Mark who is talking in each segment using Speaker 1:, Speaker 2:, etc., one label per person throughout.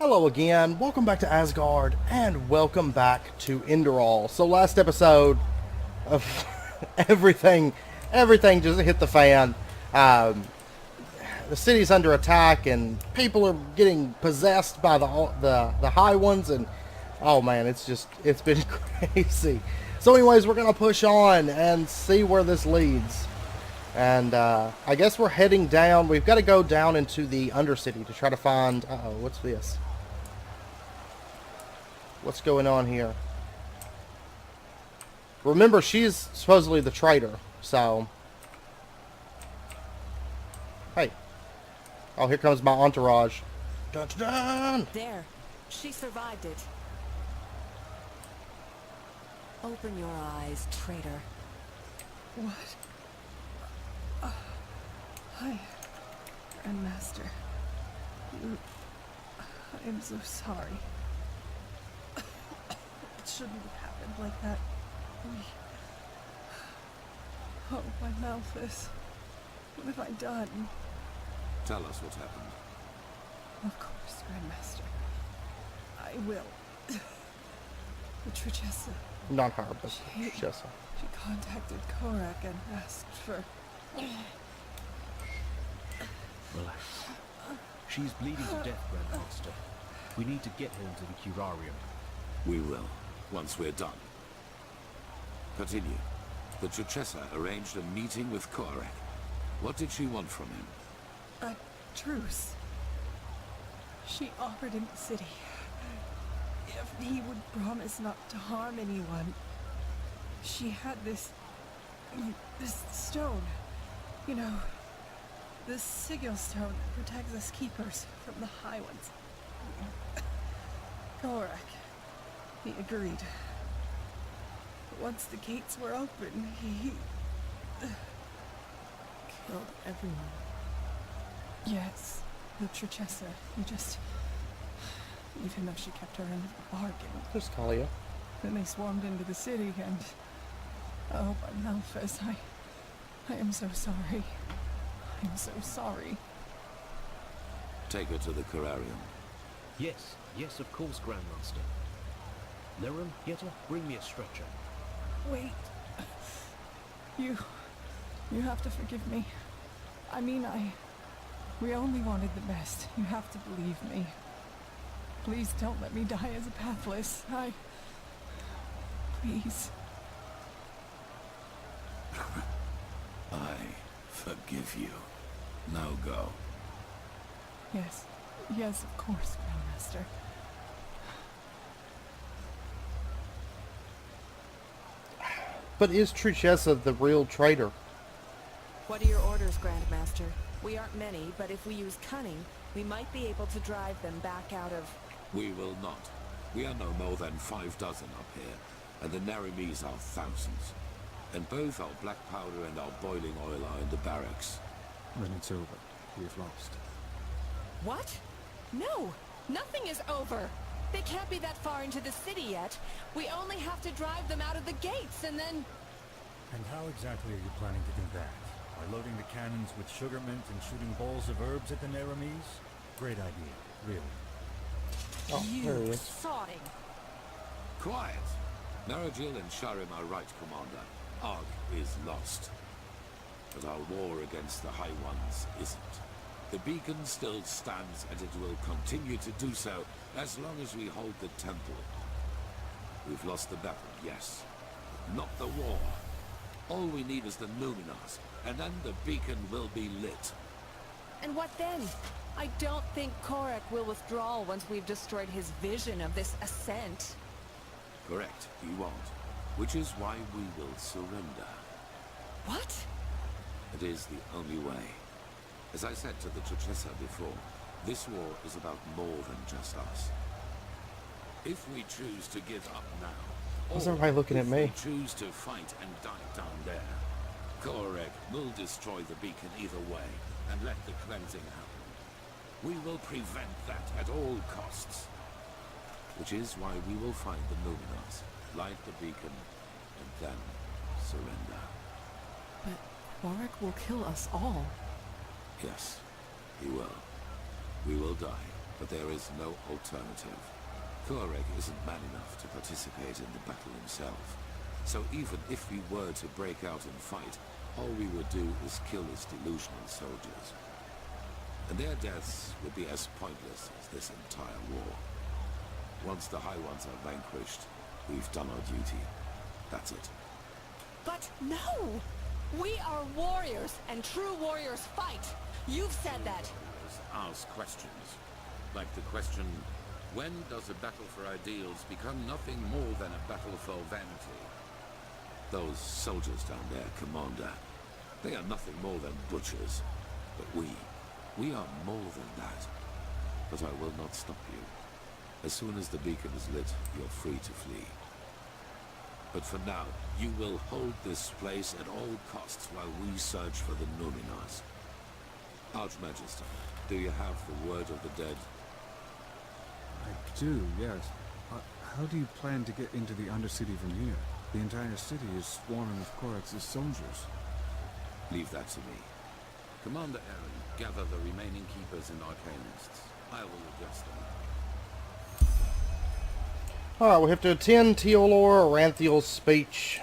Speaker 1: Hello again, welcome back to Asgard, and welcome back to Enderal. So last episode of everything just hit the fan. The city's under attack, and people are getting possessed by the high ones, and oh man, it's been crazy. So anyways, we're gonna push on and see where this leads. And I guess we're heading down. We've got to go down into the Undercity to try to find... Uh-oh, what's this? What's going on here? Remember, she's supposedly the traitor, so... Hey. Oh, here comes my entourage. Dun, dun, dun.
Speaker 2: There. She survived it. Open your eyes, traitor.
Speaker 3: What? Hi, Grandmaster. I am so sorry. It shouldn't have happened like that. Oh, my Malthus. What have I done?
Speaker 4: Tell us what happened.
Speaker 3: Of course, Grandmaster. I will. The Trichessa.
Speaker 1: Not her, but
Speaker 3: She contacted Korak and asked for...
Speaker 5: Relax. She's bleeding to death, Grandmaster. We need to get her into the curarium.
Speaker 4: We will, once we're done. Continue. The Trichessa arranged a meeting with Korak. What did she want from him?
Speaker 3: A truce. She offered him the city. If he would promise not to harm anyone. She had this stone. You know, the sigil stone that protects us keepers from the High Ones. Korak. He agreed. But once the gates were open, he...
Speaker 2: Killed everyone.
Speaker 3: Yes, the Trichessa. Even though she kept her end of the bargain.
Speaker 1: There's Kalia.
Speaker 3: Then they swarmed into the city and... Oh, my Malphas, I am so sorry. I'm so sorry.
Speaker 4: Take her to the Curarium.
Speaker 5: Yes, of course, Grandmaster. Lirum, Yetta, bring me a stretcher.
Speaker 3: Wait. You have to forgive me. I mean, we only wanted the best. You have to believe me. Please don't let me die as a pathless. Please.
Speaker 4: I forgive you. Now go.
Speaker 3: Yes, of course, Grandmaster.
Speaker 1: But is Trichessa the real traitor?
Speaker 2: What are your orders, Grandmaster? We aren't many, but if we use cunning, we might be able to drive them back out of...
Speaker 4: We will not. We are no more than 6 up here, and the Naramis are thousands. And both our black powder and our boiling oil are in the barracks.
Speaker 6: Then it's over. We've lost.
Speaker 2: What? No! Nothing is over! They can't be that far into the city yet. We only have to drive them out of the gates, and then...
Speaker 6: And how exactly are you planning to do that? By loading the cannons with sugar mint and shooting balls of herbs at the Naramis? Great idea, really.
Speaker 1: Oh, there he
Speaker 2: You
Speaker 1: is.
Speaker 2: sodding!
Speaker 4: Quiet! Narajil and Sharim are right, Commander. Arg is lost. But our war against the High Ones isn't. The beacon still stands, and it will continue to do so as long as we hold the temple. We've lost the battle, yes, but not the war. All we need is the Numenors, and then the beacon will be lit.
Speaker 2: And what then? I don't think Korak will withdraw once we've destroyed his vision of this ascent.
Speaker 4: Correct, he won't. Which is why we will surrender.
Speaker 2: What?
Speaker 4: It is the only way. As I said to the Trichessa before, this war is about more than just us. If we choose to give up now,
Speaker 1: Why's everybody looking at me?
Speaker 4: if we choose to fight and die down there, Korak will destroy the beacon either way and let the cleansing happen. We will prevent that at all costs. Which is why we will find the Numenors, light the beacon, and then surrender.
Speaker 2: But Korak will kill us all.
Speaker 4: Yes, he will. We will die, but there is no alternative. Korek isn't man enough to participate in the battle himself. So even if we were to break out and fight, all we would do is kill his delusional soldiers. And their deaths would be as pointless as this entire war. Once the High Ones are vanquished, we've done our duty. That's it.
Speaker 2: But no! We are warriors, and true warriors fight. You've said that.
Speaker 4: Ask questions. Like the question, when does a battle for ideals become nothing more than a battle for vanity? Those soldiers down there, Commander, they are nothing more than butchers. But we are more than that. But I will not stop you. As soon as the beacon is lit, you're free to flee. But for now, you will hold this place at all costs while we search for the Numenors. Archmagister, do you have the word of the dead?
Speaker 7: I do, yes. How do you plan to get into the Undercity from here? The entire city is swarming with Korax's soldiers.
Speaker 4: Leave that to me. Commander Aaron, gather the remaining keepers and arcanists. I will address them.
Speaker 1: Alright, we have to attend Teolor Ranthiel's speech.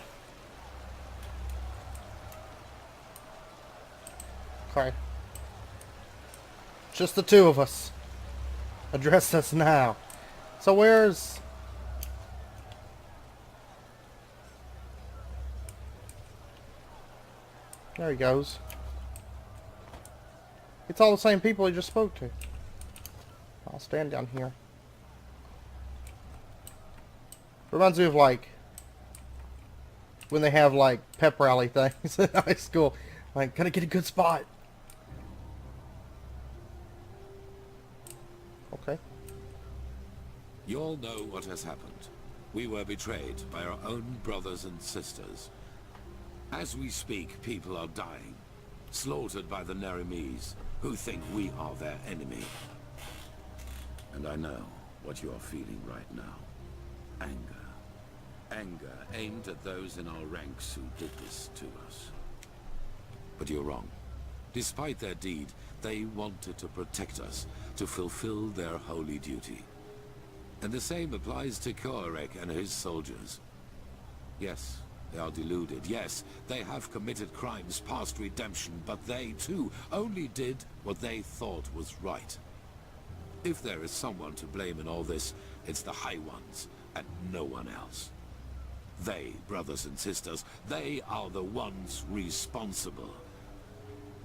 Speaker 1: Okay. Just the two of us. Address us now. So where's... There he goes. It's all the same people he just spoke to. I'll stand down here. Reminds me of, like, when they have, like, pep rally things in high school. Like, gotta get a good spot. Okay.
Speaker 4: You all know what has happened. We were betrayed by our own brothers and sisters. As we speak, people are dying, slaughtered by the Nerimes, who think we are their enemy. And I know what you are feeling right now. Anger. Anger aimed at those in our ranks who did this to us. But you're wrong. Despite their deed, they wanted to protect us, to fulfill their holy duty. And the same applies to Korek and his soldiers. Yes, they are deluded. Yes, they have committed crimes past redemption, but they, too, only did what they thought was right. If there is someone to blame in all this, it's the High Ones, and no one else. They, brothers and sisters, they are the ones responsible.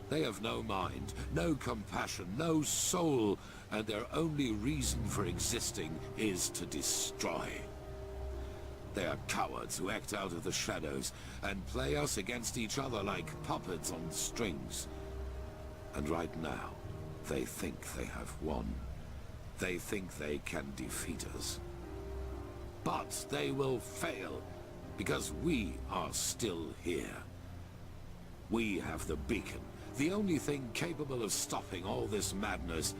Speaker 4: They have no mind, no compassion, no soul, and their only reason for existing is to destroy. They are cowards who act out of the shadows and play us against each other like puppets on strings. And right now, they think they have won. They think they can defeat us. But they will fail, because we are still here. We have the beacon, the only thing capable of stopping all this madness,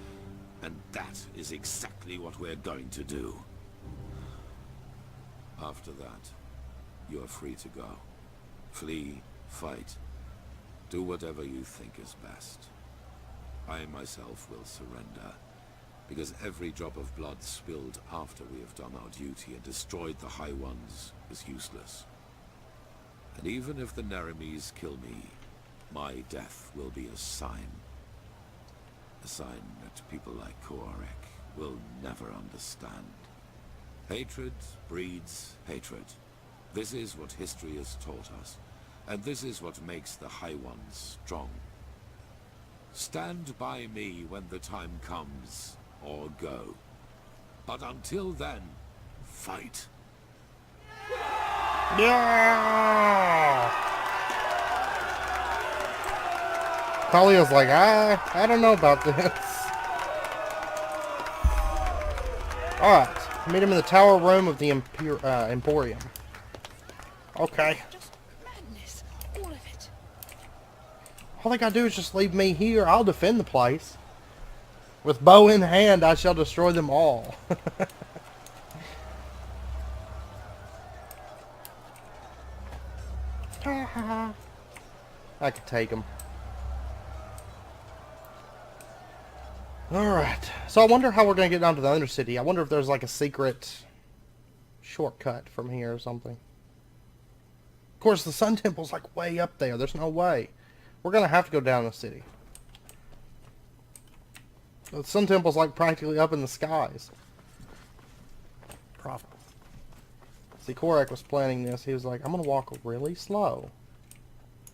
Speaker 4: and that is exactly what we're going to do. After that, you are free to go. Flee, fight, do whatever you think is best. I myself will surrender, because every drop of blood spilled after we have done our duty and destroyed the High Ones is useless. And even if the Nerimes kill me, my death will be a sign. A sign that people like Korek will never understand. Hatred breeds hatred. This is what history has taught us, and this is what makes the High Ones strong. Stand by me when the time comes, or go. But until then, fight.
Speaker 1: Yeah! Talia's like, I don't know about this. Alright, meet him in the tower room of the Emporium. Okay.
Speaker 2: Just madness, all of it.
Speaker 1: All they gotta do is just leave me here. I'll defend the place. With bow in hand, I shall destroy them all. I could take him. Alright, so I wonder how we're going to get down to the Undercity. I wonder if there's like a secret shortcut from here or something. Of course, the Sun Temple's like way up there. There's no way. We're going to have to go down the city. The Sun Temple's like practically up in the skies. Profit. See, Korak was planning this. He was like, I'm going to walk really slow.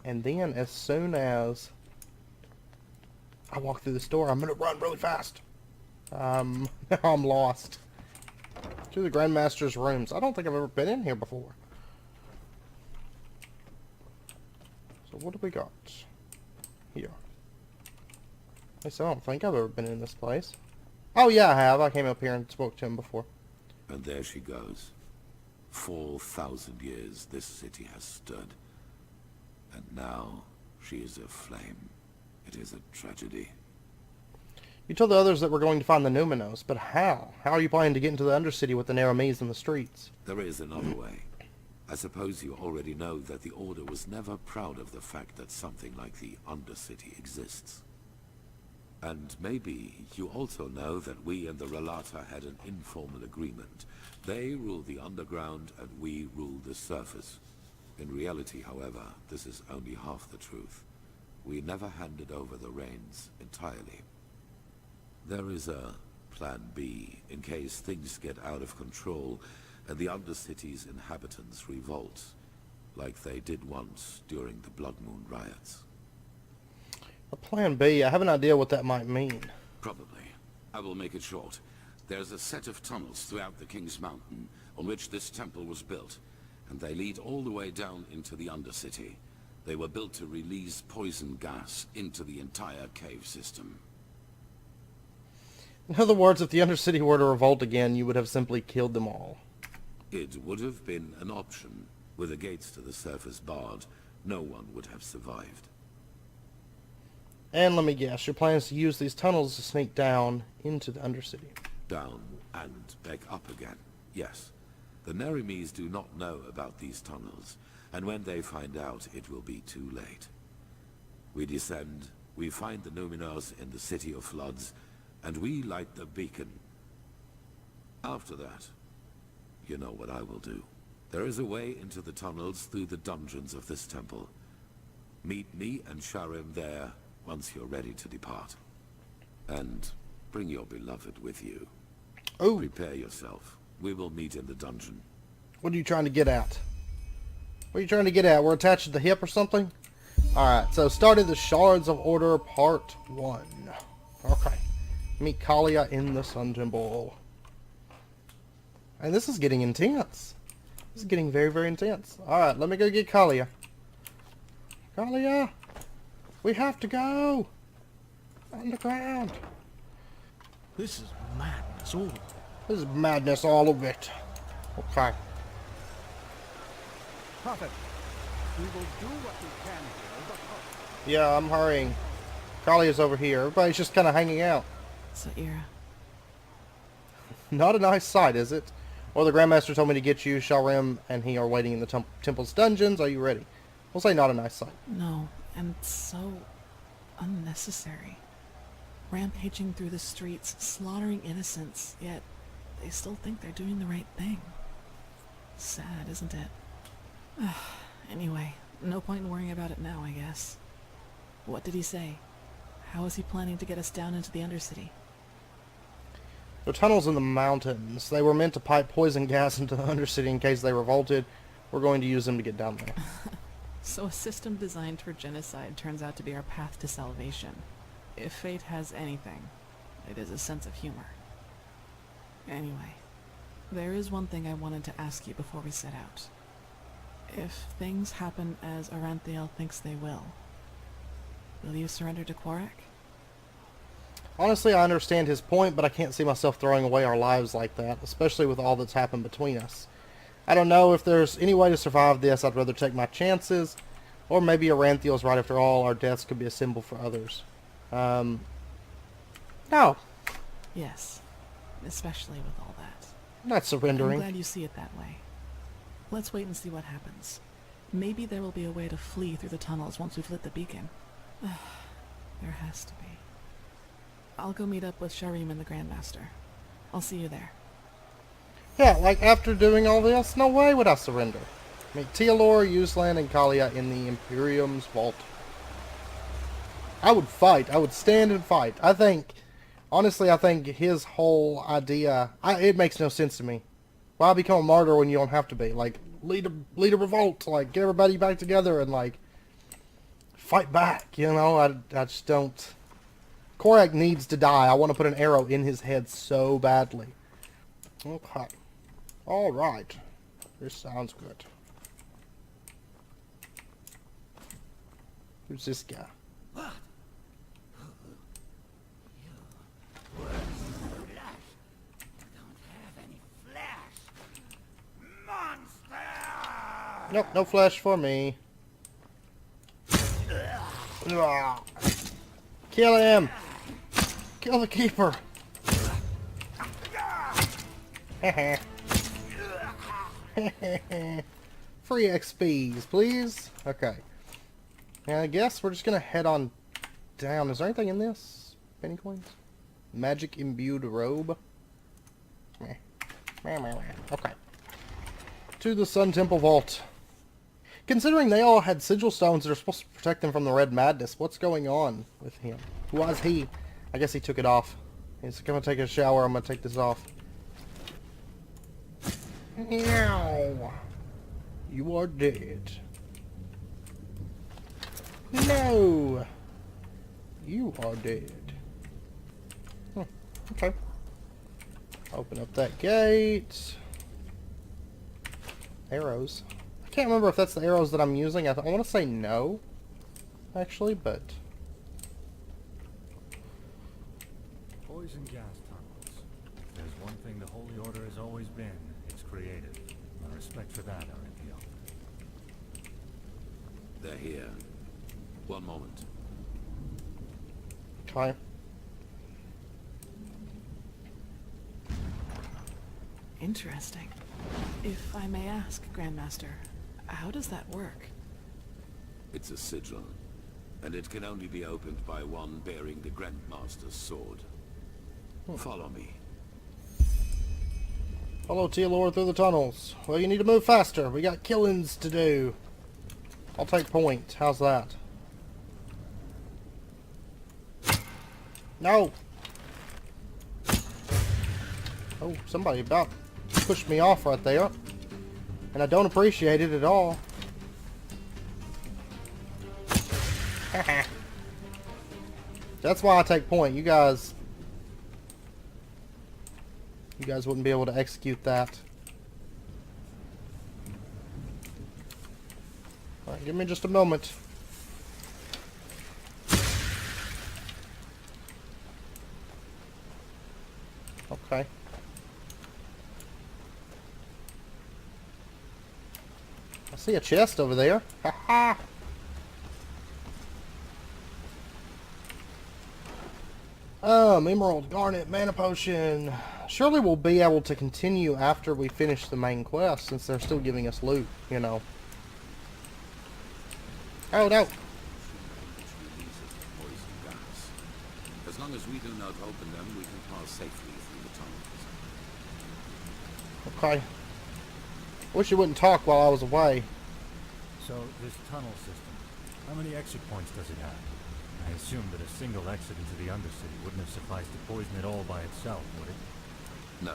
Speaker 1: And then as soon as I walk through this door, I'm going to run really fast. Now I'm lost. To the Grandmaster's rooms. I don't think I've ever been in here before. So what do we got here? At least I don't think I've ever been in this place. Oh yeah, I have. I came up here and spoke to him before.
Speaker 4: And there she goes. 4,000 years this city has stood. And now she is aflame. It is a tragedy.
Speaker 1: You told the others that we're going to find the Numinos, but how? How are you planning to get into the Undercity with the narrow maze in the streets?
Speaker 4: There is another way. I suppose you already know that the Order was never proud of the fact that something like the Undercity exists. And maybe you also know that we and the Relata had an informal agreement. They rule the underground and we rule the surface. In reality, however, this is only half the truth. We never handed over the reins entirely. There is a plan B in case things get out of control and the Undercity's inhabitants revolt, like they did once during the Blood Moon riots.
Speaker 1: A plan B? I have an idea what that might mean.
Speaker 8: Probably. I will make it short. There's a set of tunnels throughout the King's Mountain on which this temple was built, and they lead all the way down into the Undercity. They were built to release poison gas into the entire cave system.
Speaker 1: In other words, if the Undercity were to revolt again, you would have simply killed them all.
Speaker 4: It would have been an option. With the gates to the surface barred, no one would have survived.
Speaker 1: And let me guess, your plan is to use these tunnels to sneak down into the Undercity.
Speaker 4: Down and back up again, yes. The Nerimes do not know about these tunnels, and when they find out, it will be too late. We descend, we find the Numinos in the City of Floods, and we light the beacon. After that, you know what I will do. There is a way into the tunnels through the dungeons of this temple. Meet me and Sharim there once you're ready to depart. And bring your beloved with you.
Speaker 1: Oh,
Speaker 4: Prepare yourself. We will meet in the dungeon.
Speaker 1: what are you trying to get at? What are you trying to get at? We're attached to the hip or something? Alright, so started the Shards of Order Part 1. Okay. Meet Kalia in the Sun Temple. And this is getting intense. This is getting very, very intense. Alright, let me go get Kalia. Kalia! We have to go! Underground!
Speaker 5: This is madness, all.
Speaker 1: This is madness, all of it. Okay.
Speaker 7: Prophet, we will do what we can here, but
Speaker 1: Yeah, I'm hurrying. Kalia's over here. Everybody's just kind of hanging out.
Speaker 3: Saira.
Speaker 1: Not a nice sight, is it? Well, the Grandmaster told me to get you. Sharim and he are waiting in the temple's dungeons. Are you ready? We'll say not a nice sight.
Speaker 3: No, and so unnecessary. Rampaging through the streets, slaughtering innocents, yet they still think they're doing the right thing. Sad, isn't it? Anyway, no point in worrying about it now, I guess. What did he say? How is he planning to get us down into the Undercity?
Speaker 1: There are tunnels in the mountains. They were meant to pipe poison gas into the Undercity in case they revolted. We're going to use them to get down there.
Speaker 3: So a system designed for genocide turns out to be our path to salvation. If fate has anything, it is a sense of humor. Anyway, there is one thing I wanted to ask you before we set out. If things happen as Aranthiel thinks they will you surrender to Korak?
Speaker 1: Honestly, I understand his point, but I can't see myself throwing away our lives like that, especially with all that's happened between us. I don't know if there's any way to survive this. I'd rather take my chances, or maybe Aranthiel's right after all. Our deaths could be a symbol for others. No.
Speaker 3: Yes, especially with all that.
Speaker 1: I'm not surrendering.
Speaker 3: I'm glad you see it that way. Let's wait and see what happens. Maybe there will be a way to flee through the tunnels once we've lit the beacon. There has to be.
Speaker 9: I'll go meet up with Sharim and the Grandmaster. I'll see you there.
Speaker 1: Yeah, like after doing all this, no way would I surrender. Meet Tealor, Yuslan, and Kalia in the Imperium's vault. I would fight. I would stand and fight. I think, honestly, I think his whole idea, it makes no sense to me. Why become a martyr when you don't have to be? Like, lead a revolt, like, get everybody back together and, like, fight back, you know? I just don't... Korak needs to die. I want to put an arrow in his head so badly. Okay. Alright. This sounds good. Who's this guy?
Speaker 10: What? You flesh. Don't have any flesh. Monster!
Speaker 1: Nope, no flesh for me. Ugh. Kill him! Kill the keeper! Free XPs, please. Okay. And I guess we're just gonna head on down. Is there anything in this? Penny coins? Magic imbued robe? Okay. To the Sun Temple Vault. Considering they all had sigil stones that are supposed to protect them from the Red Madness, what's going on with him? Who was he? I guess he took it off. He's gonna take a shower. I'm gonna take this off. Meow. You are dead. No. You are dead. Okay. Open up that gate. Arrows. I can't remember if that's the arrows that I'm using. I want to say no, actually, but...
Speaker 6: Poison gas tunnels. There's one thing the Holy Order has always been. It's creative. My respect for that, Ariel.
Speaker 8: They're here. One moment.
Speaker 1: Okay.
Speaker 9: Interesting. If I may ask, Grandmaster, how does that work?
Speaker 8: It's a sigil, and it can only be opened by one bearing the Grandmaster's sword. Follow me.
Speaker 1: Follow Tealor through the tunnels. Well, you need to move faster. We got killings to do. I'll take point. How's that? No! Oh, somebody about pushed me off right there. And I don't appreciate it at all. That's why I take point. You guys wouldn't be able to execute that. Alright, give me just a moment. Okay. I see a chest over there. Ha Emerald, Garnet, Mana Potion. Surely we'll be able to continue after we finish the main quest, since they're still giving us loot, you know. Oh no!
Speaker 8: As long as we do not open them, we can pass safely through the tunnels.
Speaker 1: Okay. Wish you wouldn't talk while I was away.
Speaker 6: So, this tunnel system, how many exit points does it have? I assume that a single exit into the Undercity wouldn't have sufficed to poison it all by itself, would it?
Speaker 8: No.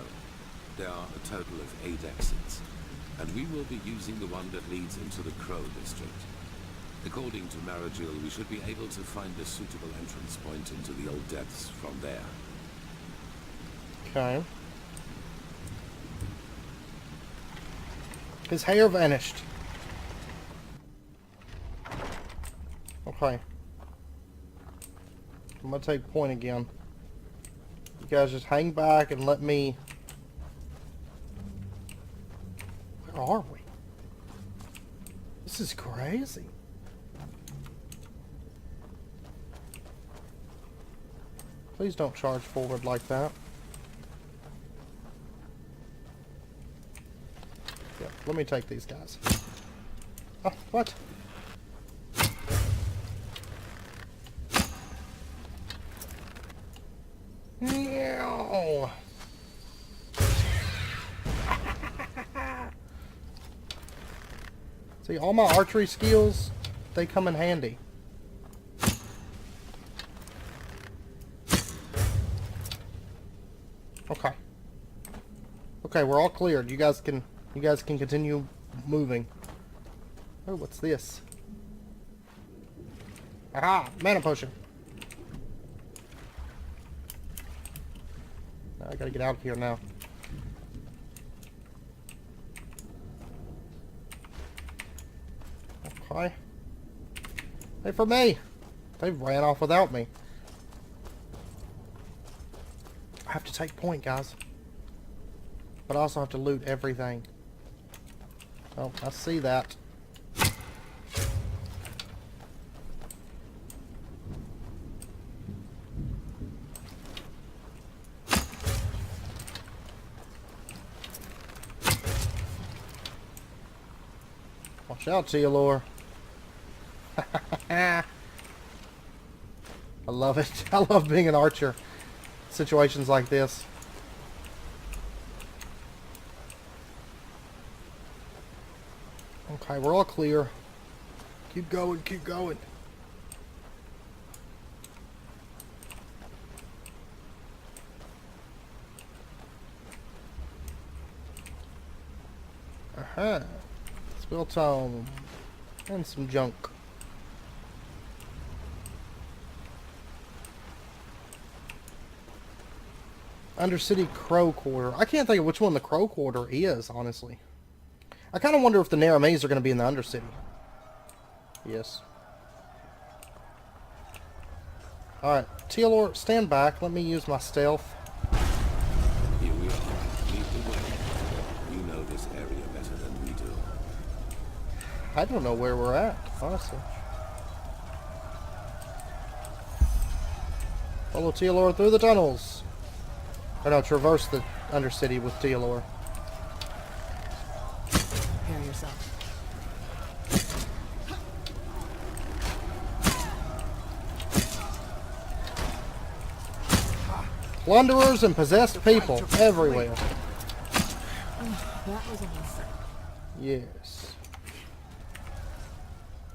Speaker 8: There are a total of 8 exits, and we will be using the one that leads into the Crow District. According to Maragil, we should be able to find a suitable entrance point into the Old Depths from there.
Speaker 1: Okay. His hair vanished. Okay. I'm gonna take point again. You guys just hang back and let me... Where are we? This is crazy. Please don't charge forward like that. Yeah, let me take these guys. Oh, what? Meow. See, all my archery skills, they come in handy. Okay. Okay, we're all cleared. You guys can continue moving. Oh, what's this? Aha! Mana potion. I gotta get out of here now. Okay. Hey, for me! They ran off without me. I have to take point, guys. But I also have to loot everything. Oh, I see that. Watch out, Tealor. I love it. I love being an archer. Situations like this. Okay, we're all clear. Keep going, keep going. Uh-huh. Spill tome. And some junk. Undercity Crow Quarter. I can't think of which one the Crow Quarter is, honestly. I kind of wonder if the Naramays are going to be in the Undercity. Yes. Alright, Tealor, stand back. Let me use my stealth.
Speaker 4: Here we are. Lead the way. You know this area better than we do.
Speaker 1: I don't know where we're at, honestly. Follow Tealor through the tunnels. Or no, traverse the Undercity with Tealor.
Speaker 9: Prepare yourself.
Speaker 1: Plunderers and possessed people everywhere.
Speaker 9: That was a mess.
Speaker 1: Yes.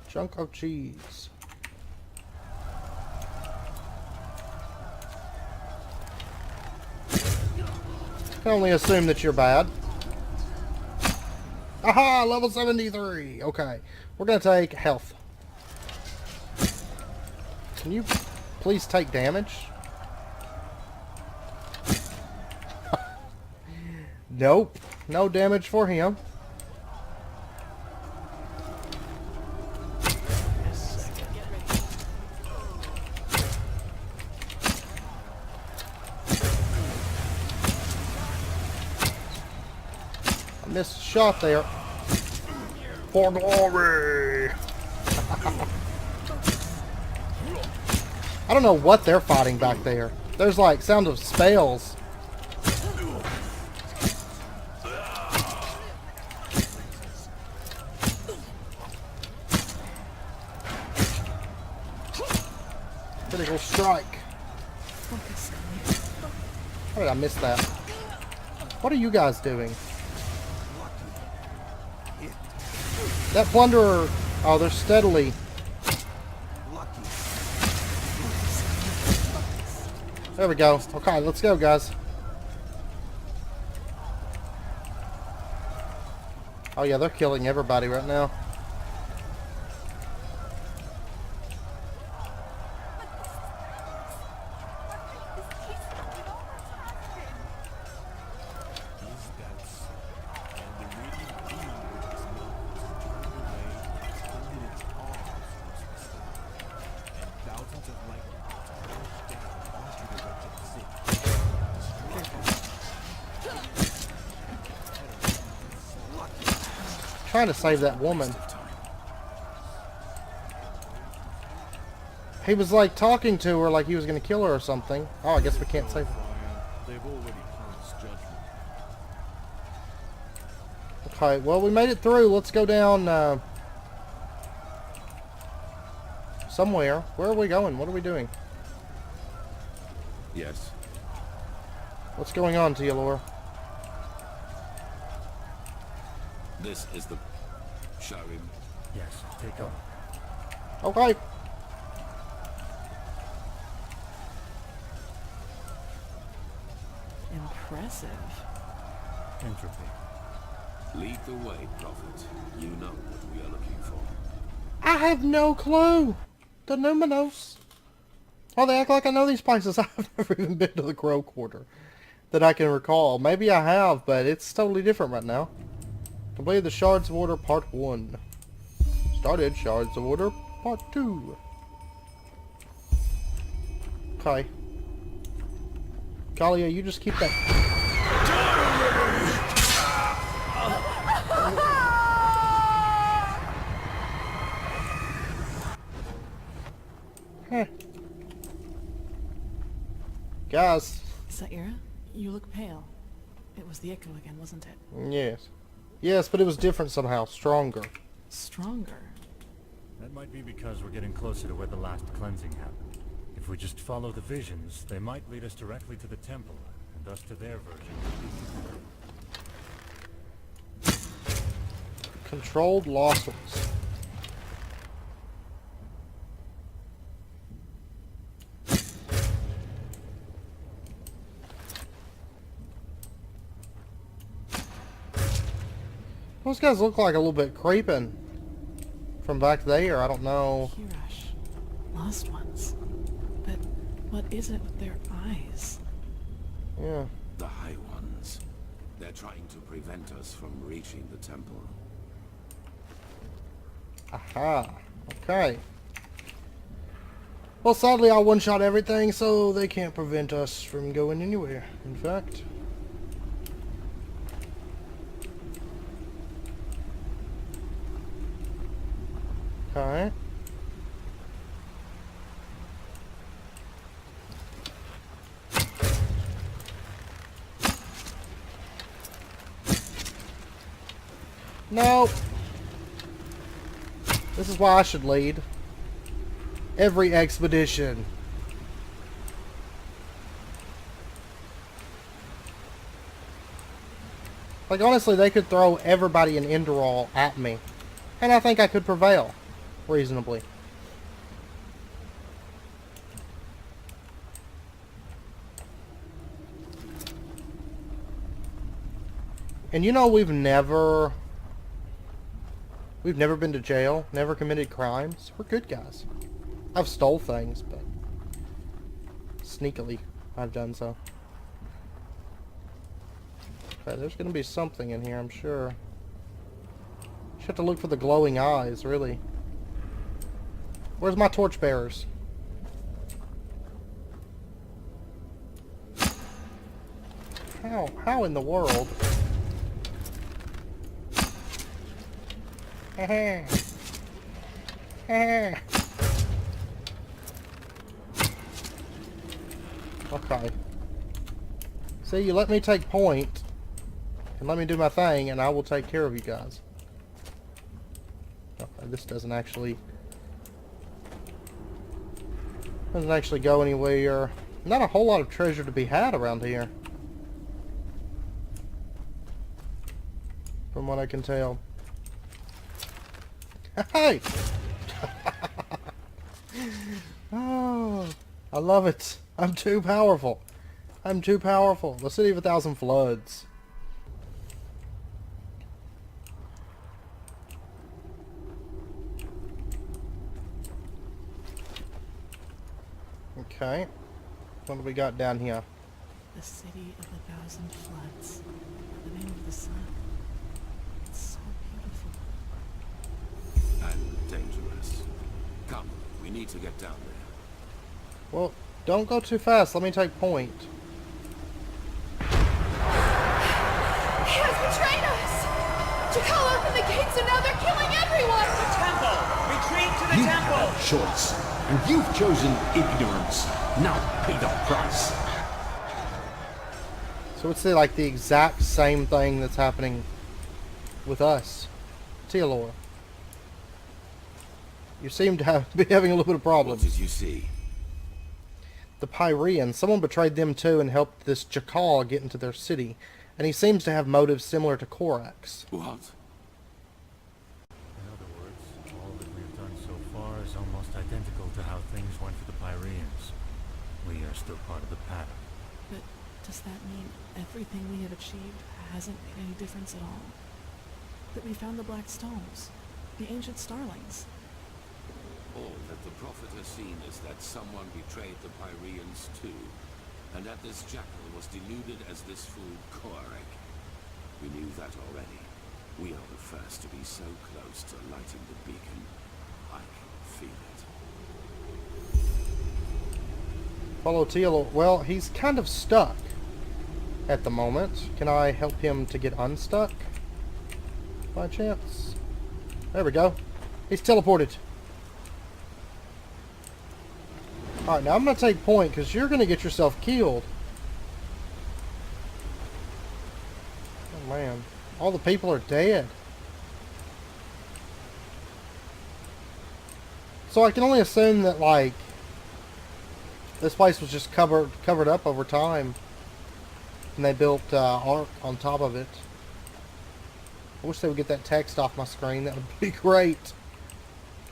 Speaker 1: Chunk of cheese. I can only assume that you're bad. Aha! Level 73! Okay. We're gonna take health. Can you please take damage? Nope. No damage for him. I missed a shot there. For glory! I don't know what they're fighting back there. There's like sound of spells. Critical strike. How did I miss that? What are you guys doing? That plunderer... Oh, they're steadily... There we go. Okay, let's go, guys. Oh yeah, they're killing everybody right now. Trying to save that woman. He was like talking to her like he was going to kill her or something. Oh, I guess we can't save her.
Speaker 5: They've already passed judgment.
Speaker 1: Okay, well we made it through. Let's go down somewhere. Where are we going? What are we doing?
Speaker 4: Yes.
Speaker 1: What's going on, Tealor?
Speaker 4: This is the Skyrim.
Speaker 6: Yes, take over.
Speaker 1: Okay.
Speaker 9: Impressive.
Speaker 6: Entropy.
Speaker 4: Lead the way, Prophet. You know what we are looking for.
Speaker 1: I have no clue. The Numinos. Oh, they act like I know these places. I've never even been to the Crow Quarter that I can recall. Maybe I have, but it's totally different right now. Completed the Shards of Order Part 1. Started Shards of Order Part 2. Okay. Kalia, you just keep that... Heh. Guys.
Speaker 9: Saira, you look pale. It was the echo again, wasn't it?
Speaker 1: Yes. Yes, but it was different somehow. Stronger.
Speaker 9: Stronger?
Speaker 6: That might be because we're getting closer to where the last cleansing happened. If we just follow the visions, they might lead us directly to the temple, and thus to their version.
Speaker 1: Controlled losses. Those guys look like a little bit creeping from back there. I don't know.
Speaker 9: Hirash. Lost ones. But what is it with their eyes?
Speaker 1: Yeah.
Speaker 4: The High Ones. They're trying to prevent us from reaching the temple.
Speaker 1: Aha. Okay. Well, sadly, I one-shot everything, so they can't prevent us from going anywhere. In fact. Okay. No. This is why I should lead every expedition. Like, honestly, they could throw everybody in Enderal at me, and I think I could prevail reasonably. And you know, we've never been to jail, never committed crimes. We're good guys. I've stole things, but sneakily I've done so. Okay, there's gonna be something in here, I'm sure. Just have to look for the glowing eyes, really. Where's my torchbearers? How in the world? Okay. See, you let me take point, and let me do my thing, and I will take care of you guys. Okay, this doesn't actually go anywhere. Not a whole lot of treasure to be had around here, from what I can tell. Hey! Oh, I love it. I'm too powerful. I'm too powerful. The City of 1,000 Floods. Okay. What do we got down here?
Speaker 9: The City of 1,000 Floods. The name of the sun. It's so beautiful.
Speaker 4: And dangerous. Come, we need to get down there.
Speaker 1: Well, don't go too fast. Let me take point.
Speaker 2: He has betrayed us! Jakal opened the gates and now they're killing everyone!
Speaker 10: The temple! Retreat to the
Speaker 11: You
Speaker 10: temple!
Speaker 11: had a choice, and you've chosen ignorance. Now pay the price.
Speaker 1: So it's like the exact same thing that's happening with us. Tealor. You seem to be having a little bit of
Speaker 4: What
Speaker 1: problems.
Speaker 4: did you see?
Speaker 1: the Pyreans. Someone betrayed them too and helped this Jackal get into their city. And he seems to have motives similar to Korax.
Speaker 8: What?
Speaker 6: In other words, all that we've done so far is almost identical to how things went for the Pyreans. We are still part of the pattern.
Speaker 9: But does that mean everything we have achieved hasn't made any difference at all? That we found the Black Stones, the ancient starlings.
Speaker 8: All that the Prophet has seen is that someone betrayed the Pyreans too, and that this jackal was deluded as this fool Koarek. We knew that already. We are the first to be so close to lighting the beacon. I can feel it.
Speaker 1: Follow Teal. Well, he's kind of stuck at the moment. Can I help him to get unstuck? By chance? There we go. He's teleported. Alright, now I'm going to take point because you're going to get yourself killed. Oh man. All the people are dead. So I can only assume that, like, this place was just covered up over time. And they built Ark on top of it. I wish they would get that text off my screen. That would be great.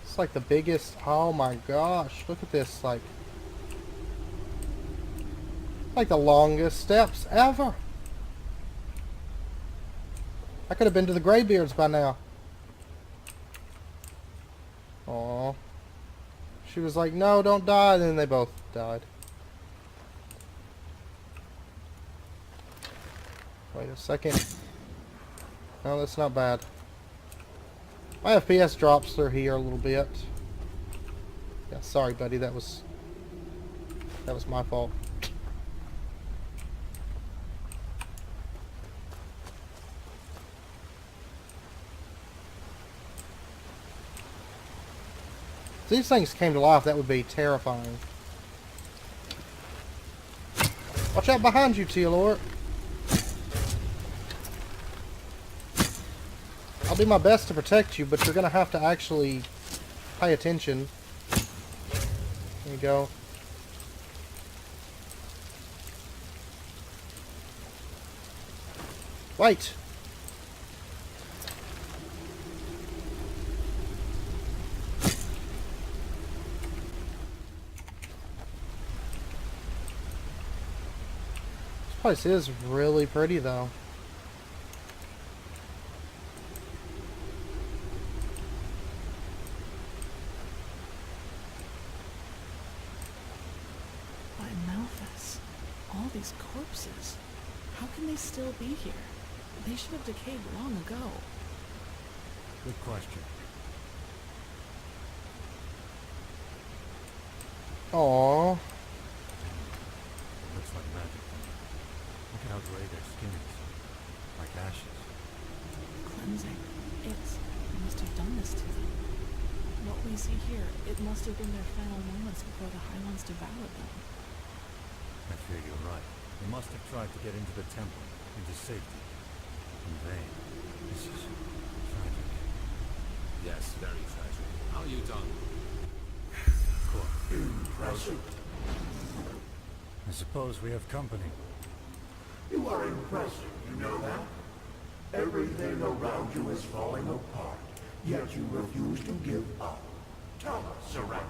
Speaker 1: It's like the biggest... Oh my gosh. Look at this. Like the longest steps ever. I could have been to the Greybeards by now. Aww. She was like, no, don't die. And then they both died. Wait a second. No, that's not bad. My FPS drops through here a little bit. Yeah, sorry, buddy. That was my fault. If these things came to life, that would be terrifying. Watch out behind you, Tealor. I'll do my best to protect you, but you're going to have to actually pay attention. There you go. Wait! This place is really pretty, though.
Speaker 9: By Malthus, all these corpses. How can they still be here? They should have decayed long ago.
Speaker 6: Good question.
Speaker 1: Aww.
Speaker 6: Looks like magic. Look at how gray their skin is. Like ashes.
Speaker 9: Cleansing. It must have done this to them. What we see here, it must have been their final moments before the High Ones devoured them.
Speaker 6: I fear you're right. They must have tried to get into the temple, into safety. In vain. This is tragic.
Speaker 8: Yes, very tragic. How are you done?
Speaker 12: Impressive.
Speaker 6: I suppose we have company.
Speaker 12: You are impressive, you know that? Everything around you is falling apart, yet you refuse to give up. Tell us, Seraphia,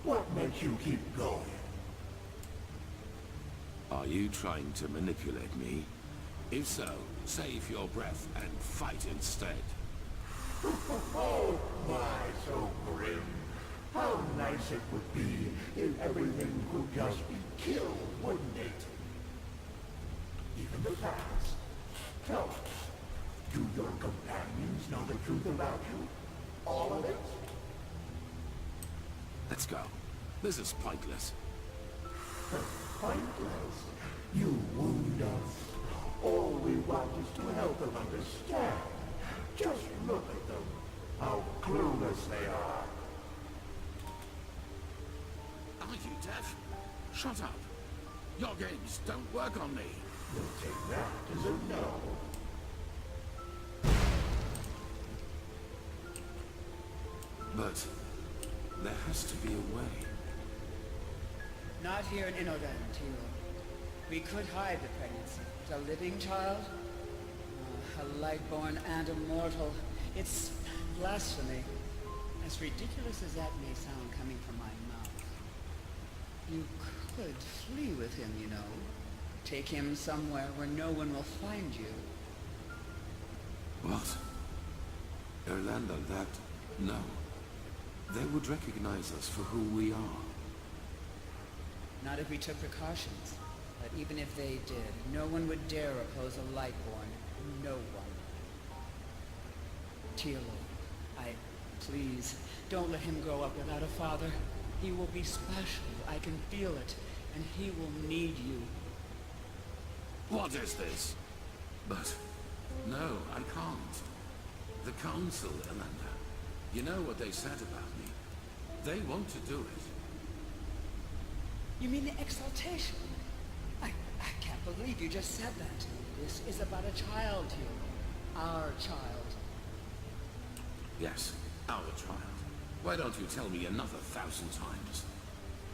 Speaker 12: what makes you keep going?
Speaker 8: Are you trying to manipulate me? If so, save your breath and fight instead.
Speaker 12: Oh my, so grim. How nice it would be if everything could just be killed, wouldn't it? Even the past. Tell us, do your companions know the truth about you? All of it?
Speaker 8: Let's go. This is pointless.
Speaker 12: Pointless? You wound us. All we want is to help them understand. Just look at them. How clueless they are.
Speaker 8: Are you deaf? Shut up. Your games don't work on me.
Speaker 12: We'll take that as a no.
Speaker 8: But there has to be a way.
Speaker 10: Not here in Inodan, Tilo. We could hide the pregnancy. But a living child? A lightborn and immortal. It's blasphemy. As ridiculous as that may sound coming from my mouth. You could flee with him, you know. Take him somewhere where no one will find you.
Speaker 8: What? Erlander, that... No. They would recognize us for who we are.
Speaker 10: Not if we took precautions. But even if they did, no one would dare oppose a Lightborn. No one. Tilo, please, don't let him grow up without a father. He will be special. I can feel it. And he will need you.
Speaker 8: What is this? But... No, I can't. The Council, Erlander. You know what they said about me. They want to do it.
Speaker 10: You mean the exaltation? I can't believe you just said that. This is about a child, you. Our child.
Speaker 8: Yes, our child. Why don't you tell me another 1,000 times?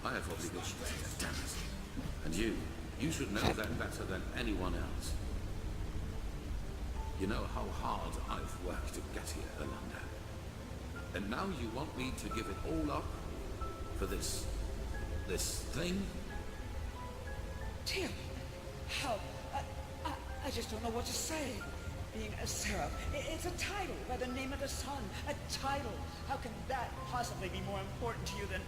Speaker 8: I have obligations here, damn it. And you should know that better than anyone else. You know how hard I've worked to get here, Erlander. And now you want me to give it all up? For this thing?
Speaker 10: Tim, how? I just don't know what to say. Being a seraph, it's a title by the name of the sun. A title. How can that possibly be more important to you than...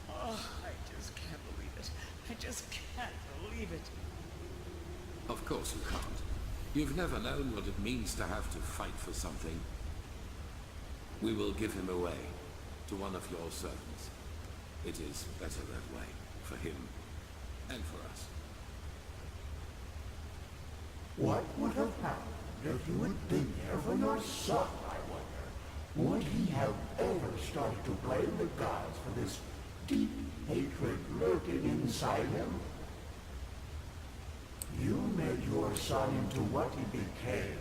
Speaker 10: Oh, I just can't believe it. I just can't believe it.
Speaker 8: Of course you can't. You've never known what it means to have to fight for something. We will give him away to one of your servants. It is better that way, for him and for us.
Speaker 12: What would have happened if you had been there for your son, I wonder? Would he have ever started to blame the gods for this deep hatred lurking inside him? You made your son into what he became,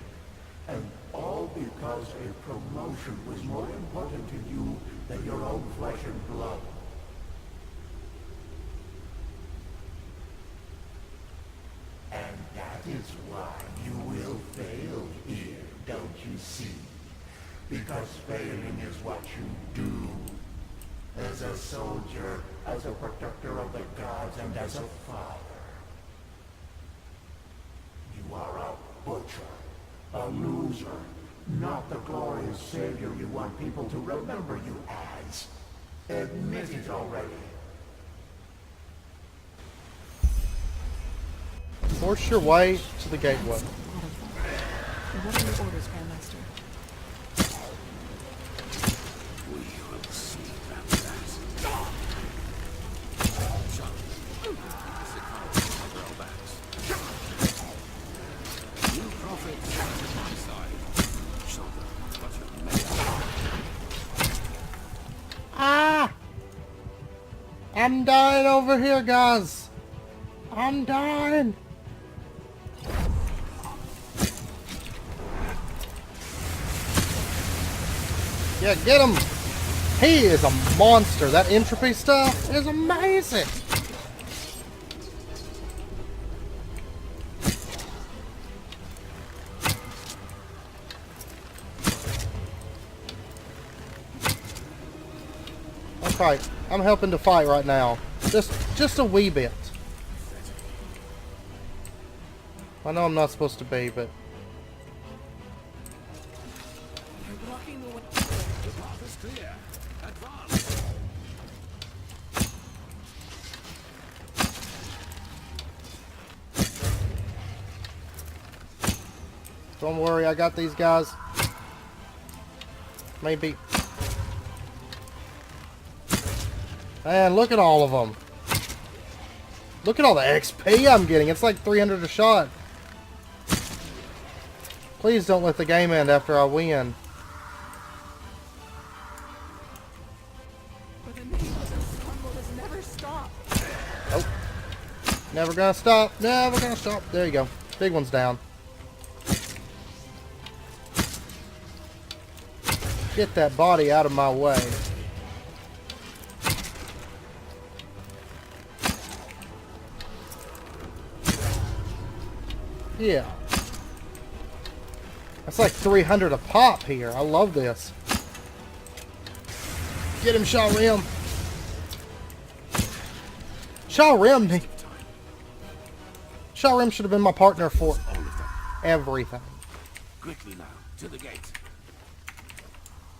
Speaker 12: and all because a promotion was more important to you than your own flesh and blood. And that is why you will fail here, don't you see? Because failing is what you do. As a soldier, as a protector of the gods, and as a father. You are a butcher, a loser, not the glorious savior you want people to remember you as. Admit it already.
Speaker 1: Force your way to the gateway.
Speaker 9: What are your orders, Grandmaster?
Speaker 8: We will see about that. Shut. Enderal backs. You prophets at my side. Show them what you're made of.
Speaker 1: Ah! I'm dying over here, guys. I'm dying. Yeah, get him! He is a monster. That entropy stuff is amazing. Okay, I'm helping to fight right now. Just a wee bit. I know I'm not supposed to be, but... Don't worry, I got these guys. Maybe. Man, look at all of them. Look at all the XP I'm getting. It's like 300 a shot. Please don't let the game end after I win.
Speaker 3: But the name of this rumble has never stopped.
Speaker 1: Nope. Never gonna stop. Never gonna stop. There you go. Big one's down. Get that body out of my way. Yeah. That's like 300 a pop here. I love this. Get him, Skyrim. Skyrim. Skyrim should have been my partner for everything.
Speaker 8: Quickly now, to the gate.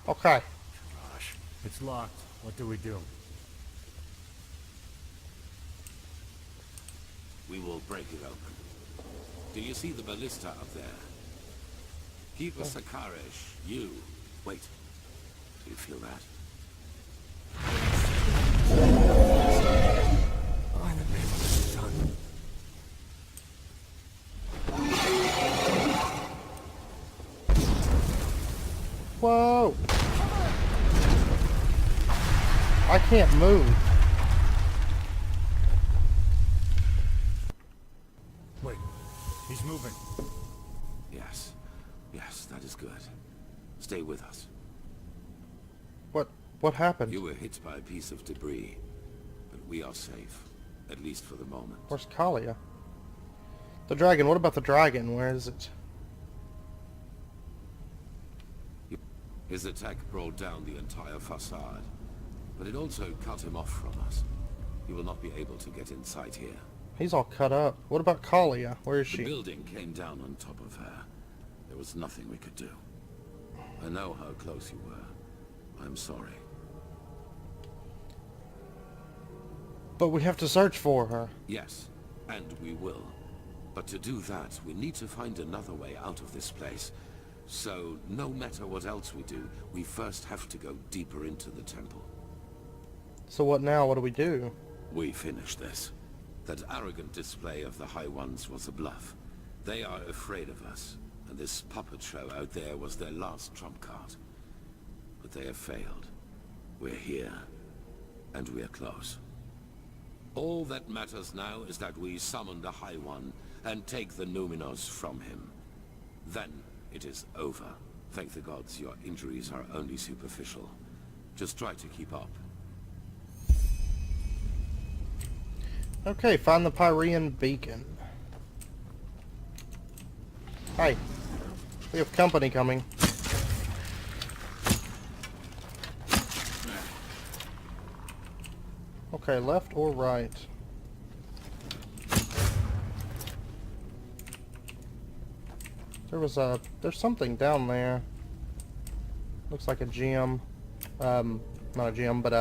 Speaker 1: Okay.
Speaker 6: Gosh, it's locked. What do we do?
Speaker 8: We will break it open. Do you see the ballista up there? Keep a Sakarish. You. Wait. Do you feel that?
Speaker 6: By the name of the sun.
Speaker 1: Whoa. I can't move.
Speaker 6: Wait, he's moving.
Speaker 8: Yes. Yes, that is good. Stay with us.
Speaker 1: What happened?
Speaker 8: You were hit by a piece of debris, but we are safe, at least for the moment.
Speaker 1: Where's Kalia? The dragon. What about the dragon? Where is it?
Speaker 8: His attack brought down the entire facade, but it also cut him off from us. He will not be able to get inside here.
Speaker 1: He's all cut up. What about Kalia? Where is
Speaker 8: The
Speaker 1: she?
Speaker 8: building came down on top of her. There was nothing we could do. I know how close you were. I'm sorry.
Speaker 1: But we have to search for her.
Speaker 8: Yes, and we will. But to do that, we need to find another way out of this place. So, no matter what else we do, we first have to go deeper into the temple.
Speaker 1: So what now? What do we do?
Speaker 8: We finish this. That arrogant display of the High Ones was a bluff. They are afraid of us, and this puppet show out there was their last trump card. But they have failed. We're here, and we're close. All that matters now is that we summon the High One and take the Numinos from him. Then it is over. Thank the gods your injuries are only superficial. Just try to keep up.
Speaker 1: Okay, find the Pyrean beacon. Hi. We have company coming. Okay, left or right? There's something down there. Looks like a gem. Not a gem, but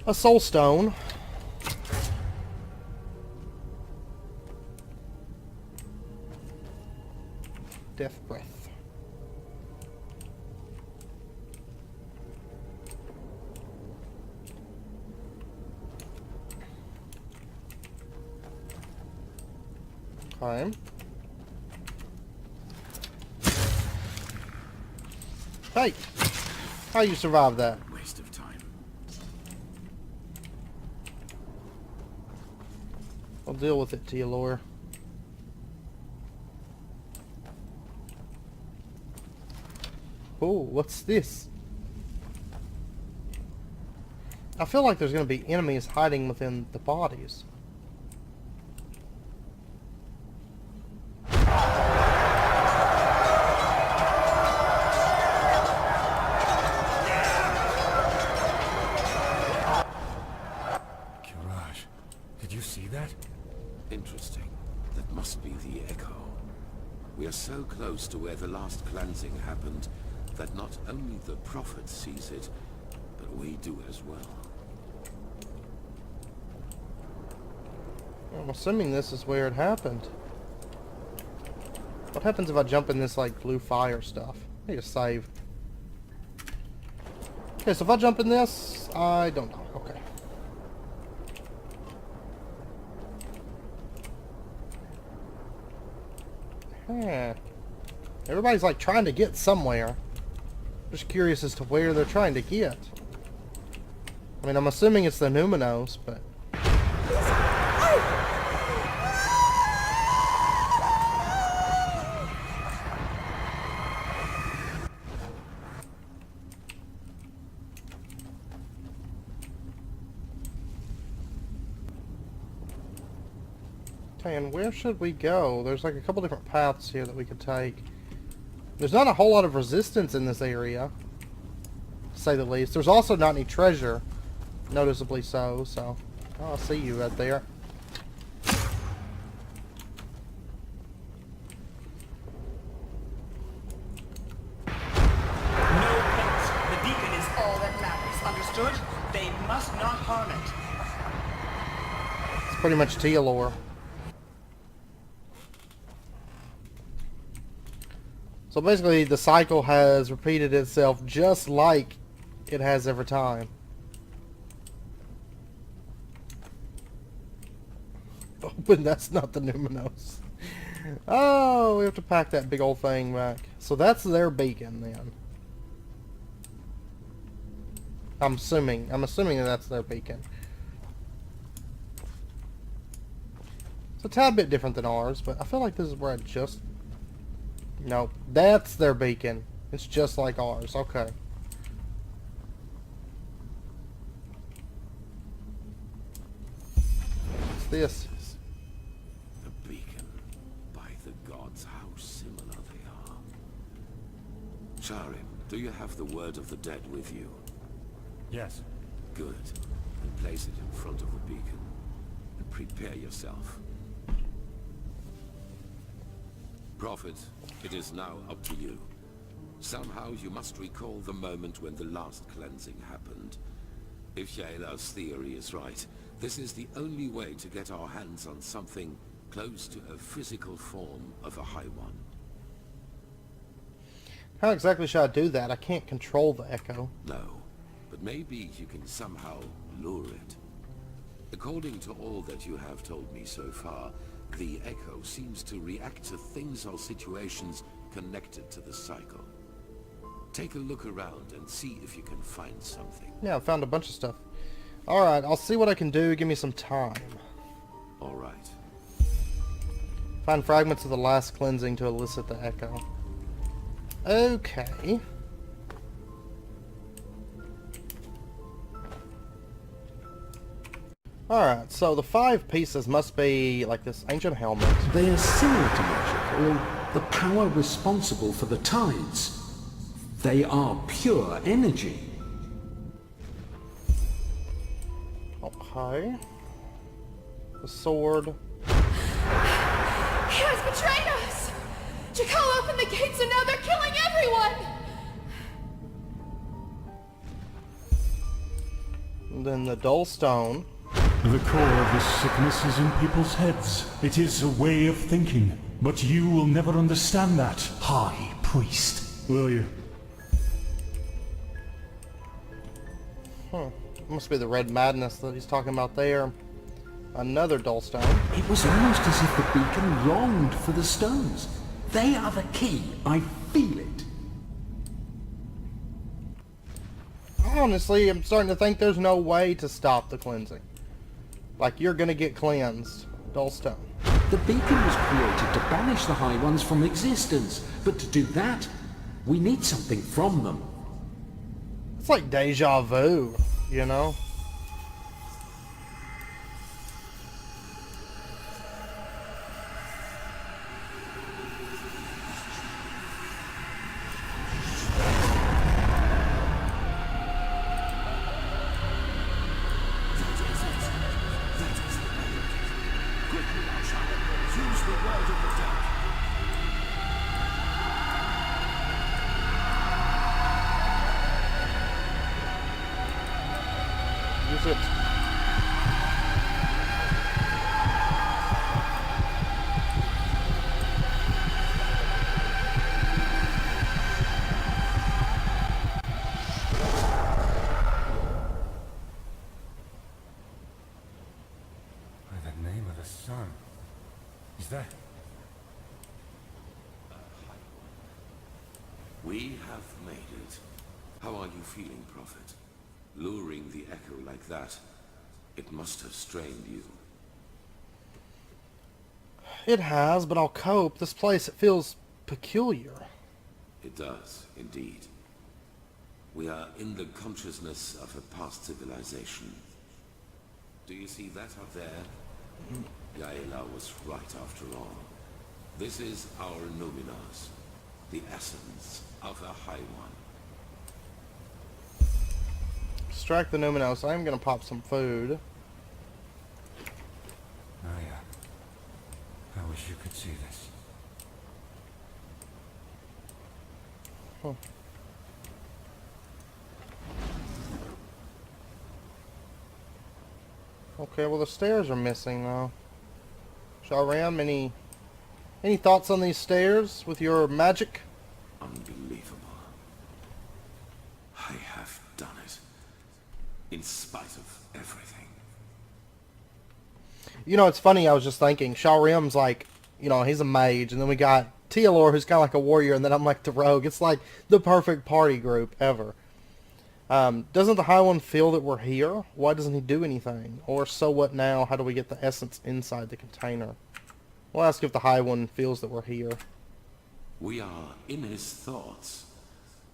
Speaker 1: a soul stone. Death breath. Okay. Hey! How you survive that?
Speaker 8: Waste of time.
Speaker 1: I'll deal with it, Tealor. Oh, what's this? I feel like there's going to be enemies hiding within the bodies.
Speaker 6: Kiraj, did you see that?
Speaker 8: Interesting. That must be the echo. We are so close to where the last cleansing happened that not only the Prophet sees it, but we do as well.
Speaker 1: I'm assuming this is where it happened. What happens if I jump in this, like, blue fire stuff? I need to save. Okay, so if I jump in this, I don't know. Okay. Huh. Everybody's, like, trying to get somewhere. Just curious as to where they're trying to get. I mean, I'm assuming it's the Numinos, but... Okay, and where should we go? There's like a couple different paths here that we could take. There's not a whole lot of resistance in this area, to say the least. There's also not any treasure, noticeably so, so... Oh, I see you right there. Pretty much Tia lore. So basically the cycle has repeated itself just like it has every time. Open, that's not the Numinos. Oh, we have to pack that big old thing back. So that's their beacon then. I'm assuming that that's their beacon. It's a tad bit different than ours, but I feel like this is where I just... No, that's their beacon. It's just like ours. Okay. What's this?
Speaker 8: The beacon. By the gods, how similar they are. Sharim, do you have the word of the dead with you?
Speaker 6: Yes.
Speaker 8: Good. Then place it in front of the beacon. And prepare yourself. Prophet, it is now up to you. Somehow you must recall the moment when the last cleansing happened. If Shayla's theory is right, this is the only way to get our hands on something close to a physical form of a High One.
Speaker 1: How exactly should I do that? I can't control the echo.
Speaker 8: No, but maybe you can somehow lure it. According to all that you have told me so far, the echo seems to react to things or situations connected to the cycle. Take a look around and see if you can find something.
Speaker 1: Yeah, I found a bunch of stuff. Alright, I'll see what I can do. Give me some time.
Speaker 8: Alright.
Speaker 1: Find fragments of the last cleansing to elicit the echo. Okay. Alright, so the 5 pieces must be like this ancient helmet.
Speaker 11: They are similar to magic, or the power responsible for the tides. They are pure energy.
Speaker 1: Okay. The sword.
Speaker 2: He has betrayed us! Jakal opened the gates and now they're killing everyone!
Speaker 1: And then the dull stone.
Speaker 13: The core of this sickness is in people's heads. It is a way of thinking. But you will never understand that, High Priest. Will you?
Speaker 1: Must be the red madness that he's talking about there. Another dull stone.
Speaker 11: It was almost as if the beacon longed for the stones. They are the key. I feel it.
Speaker 1: Honestly, I'm starting to think there's no way to stop the cleansing. Like, you're gonna get cleansed. Dull stone.
Speaker 11: The beacon was created to banish the High Ones from existence. But to do that, we need something from them.
Speaker 1: It's like deja vu, you know? Use it.
Speaker 6: By the name of the sun. Is that...
Speaker 8: We have made it. How are you feeling, Prophet? Luring the echo like that, it must have strained you.
Speaker 1: It has, but I'll cope. This place, it feels peculiar.
Speaker 8: It does, indeed. We are in the consciousness of a past civilization. Do you see that up there? Yaela was right after all. This is our Numinars, the essence of the High One.
Speaker 1: Extract the Numinos. I'm gonna pop some food.
Speaker 6: Oh yeah. I wish you could see this.
Speaker 1: Huh. Okay, well the stairs are missing though. Shalram, any thoughts on these stairs with your magic?
Speaker 8: Unbelievable. I have done it. In spite of everything.
Speaker 1: You know, it's funny, I was just thinking, Shalrim's like, you know, he's a mage, and then we got Tealor, who's kind of like a warrior, and then I'm like the rogue. It's like the perfect party group ever. Doesn't the High One feel that we're here? Why doesn't he do anything? Or so what now? How do we get the essence inside the container? We'll ask if the High One feels that we're here.
Speaker 8: We are in his thoughts.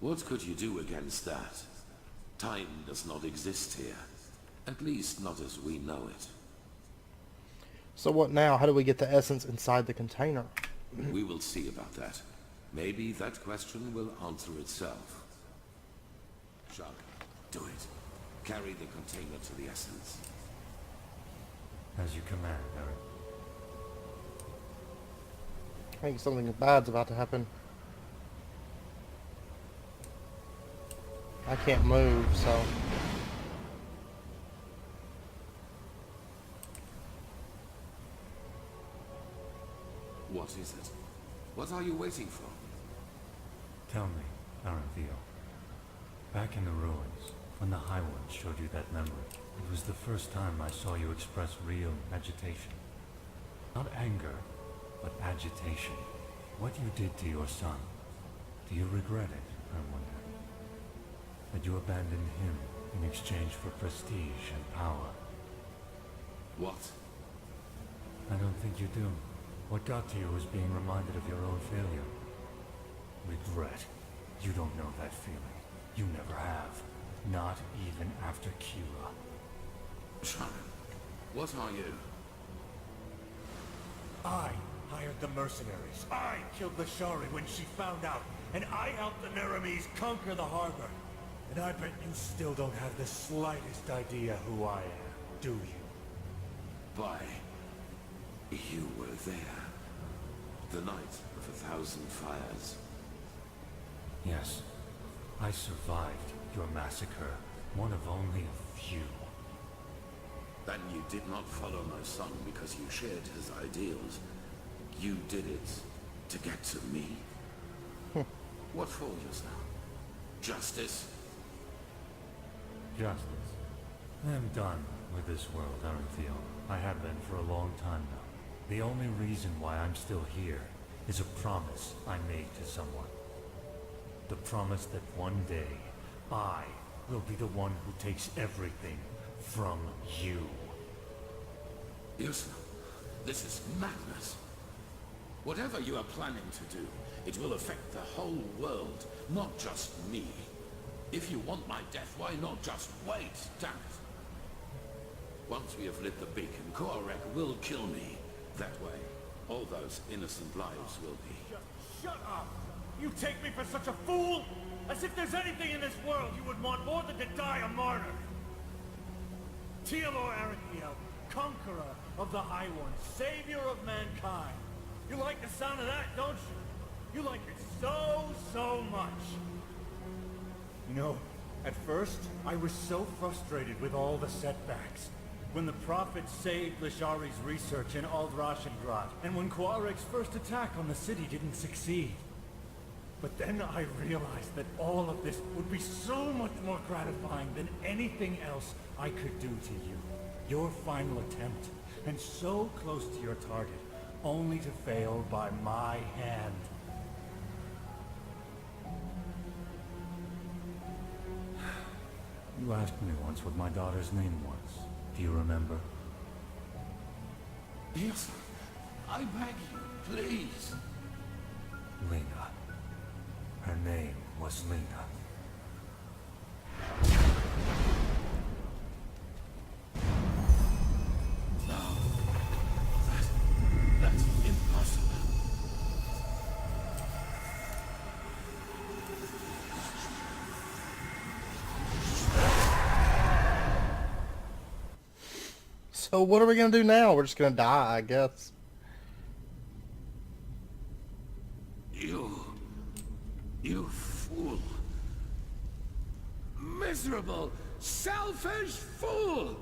Speaker 8: What could you do against that? Time does not exist here. At least not as we know it.
Speaker 1: So what now? How do we get the essence inside the container?
Speaker 8: We will see about that. Maybe that question will answer itself. Shaka, do it. Carry the container to the essence.
Speaker 6: As you command, Eric.
Speaker 1: I think something bad's about to happen. I can't move, so...
Speaker 8: What is it? What are you waiting for?
Speaker 6: Tell me, Aranthio. Back in the ruins, when the High One showed you that memory, it was the first time I saw you express real agitation. Not anger, but agitation. What you did to your son, do you regret it, I wonder? That you abandoned him in exchange for prestige and power?
Speaker 8: What?
Speaker 6: I don't think you do. What got to you was being reminded of your own failure. Regret. You don't know that feeling. You never have. Not even after Kira.
Speaker 8: Sharon, what are you?
Speaker 14: I hired the mercenaries. I killed Lashari when she found out. And I helped the Nerames conquer the harbor. And I bet you still don't have the slightest idea who I am, do you?
Speaker 8: Why, you were there. The night of 1,000 fires.
Speaker 6: Yes. I survived your massacre. One of only a few.
Speaker 8: Then you did not follow my son because you shared his ideals. You did it to get to me. What follows now? Justice?
Speaker 6: Justice. I am done with this world, Aranthio. I have been for a long time now. The only reason why I'm still here is a promise I made to someone. The promise that one day, I will be the one who takes everything from you.
Speaker 8: Yusuf, this is madness. Whatever you are planning to do, it will affect the whole world, not just me. If you want my death, why not just wait, damn it? Once we have lit the beacon, Korek will kill me. That way, all those innocent lives will be.
Speaker 14: Shut up! You take me for such a fool? As if there's anything in this world you would want more than to die a martyr! Tealor Aranthio, conqueror of the High One, savior of mankind. You like the sound of that, don't you? You like it so much. You know, at first, I was so frustrated with all the setbacks. When the Prophet saved Lashari's research in Aldrashengrad, and when Koarek's first attack on the city didn't succeed. But then I realized that all of this would be so much more gratifying than anything else I could do to you. Your final attempt, and so close to your target, only to fail by my hand.
Speaker 6: You asked me once what my daughter's name was. Do you remember?
Speaker 8: Yes, I beg you, please.
Speaker 6: Lena. Her name was Lena.
Speaker 1: So what are we gonna do now? We're just gonna die, I guess.
Speaker 8: You fool. Miserable, selfish fool!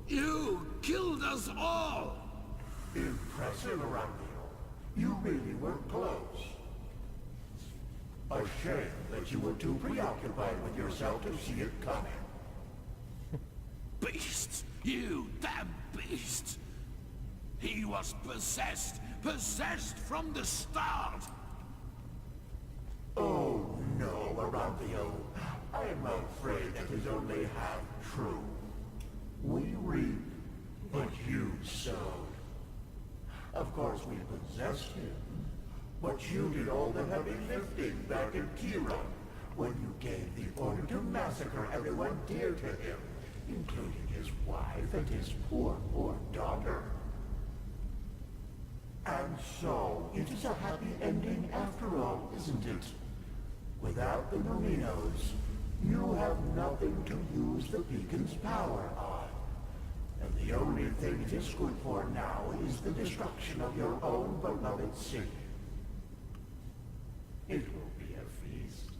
Speaker 8: You killed us all!
Speaker 12: Impressive, Arachio. You really were close. A shame that you were too preoccupied with yourself to see it coming.
Speaker 8: Beast! You damn beast! He was possessed! Possessed from the start!
Speaker 12: Oh no, Arachio. I'm afraid that is only half true. We reap what you sowed. Of course we possessed him, but you did all the heavy lifting back in Kira when you gave the order to massacre everyone dear to him, including his wife and his poor daughter. And so, it is a happy ending after all, isn't it? Without the Numinos, you have nothing to use the beacon's power on. And the only thing it is good for now is the destruction of your own beloved city. It will be a feast,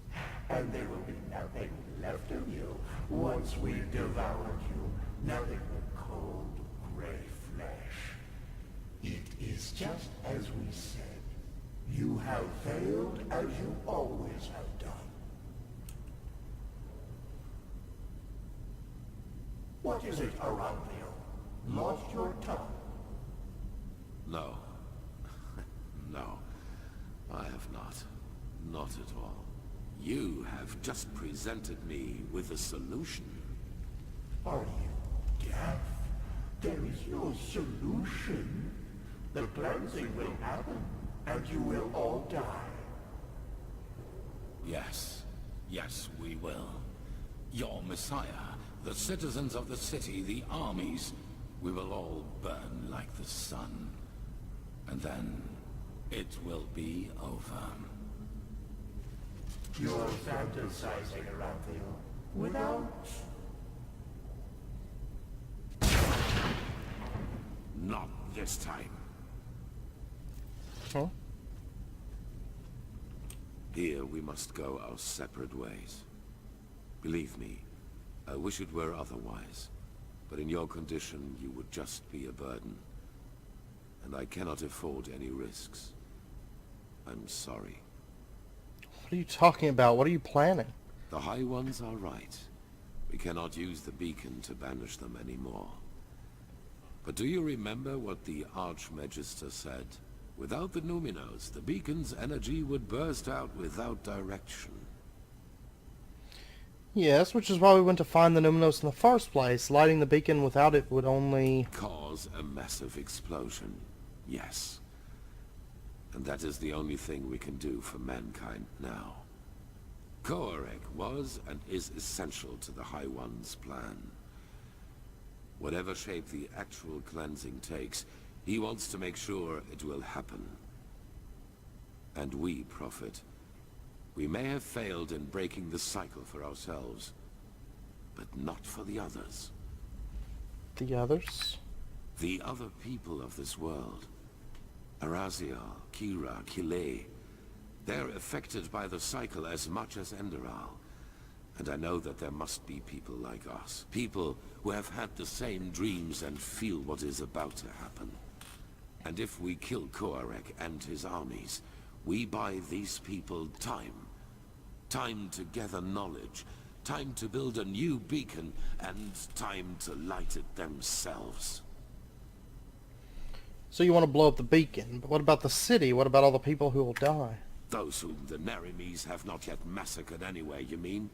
Speaker 12: and there will be nothing left of you once we've devoured you. Nothing but cold, gray flesh. It is just as we said. You have failed as you always have done. What is it, Arachio? Lost your tongue?
Speaker 8: No. No. I have not. Not at all. You have just presented me with a solution.
Speaker 12: Are you deaf? There is no solution. The cleansing will happen, and you will all die.
Speaker 8: Yes. Yes, we will. Your Messiah, the citizens of the city, the armies, we will all burn like the sun. And then it will be over.
Speaker 12: You're fantasizing, Arachio. Without...
Speaker 8: Not this time.
Speaker 1: Huh?
Speaker 8: Here we must go our separate ways. Believe me, I wish it were otherwise. But in your condition, you would just be a burden. And I cannot afford any risks. I'm sorry.
Speaker 1: What are you talking about? What are you planning?
Speaker 8: The High Ones are right. We cannot use the beacon to banish them anymore. But do you remember what the Archmagister said? Without the Numinos, the beacon's energy would burst out without direction.
Speaker 1: Yes, which is why we went to find the Numinos in the first place. Lighting the beacon without it would only...
Speaker 8: cause a massive explosion. Yes. And that is the only thing we can do for mankind now. Koarek was and is essential to the High One's plan. Whatever shape the actual cleansing takes, he wants to make sure it will happen. And we profit. We may have failed in breaking the cycle for ourselves, but not for the others.
Speaker 1: The others?
Speaker 8: The other people of this world. Arazial, Kira, Kile. They're affected by the cycle as much as Enderal. And I know that there must be people like us. People who have had the same dreams and feel what is about to happen. And if we kill Koarek and his armies, we buy these people time. Time to gather knowledge. Time to build a new beacon. And time to light it themselves.
Speaker 1: So you want to blow up the beacon, but what about the city? What about all the people who will die?
Speaker 8: Those whom the Narimes have not yet massacred anyway, you mean?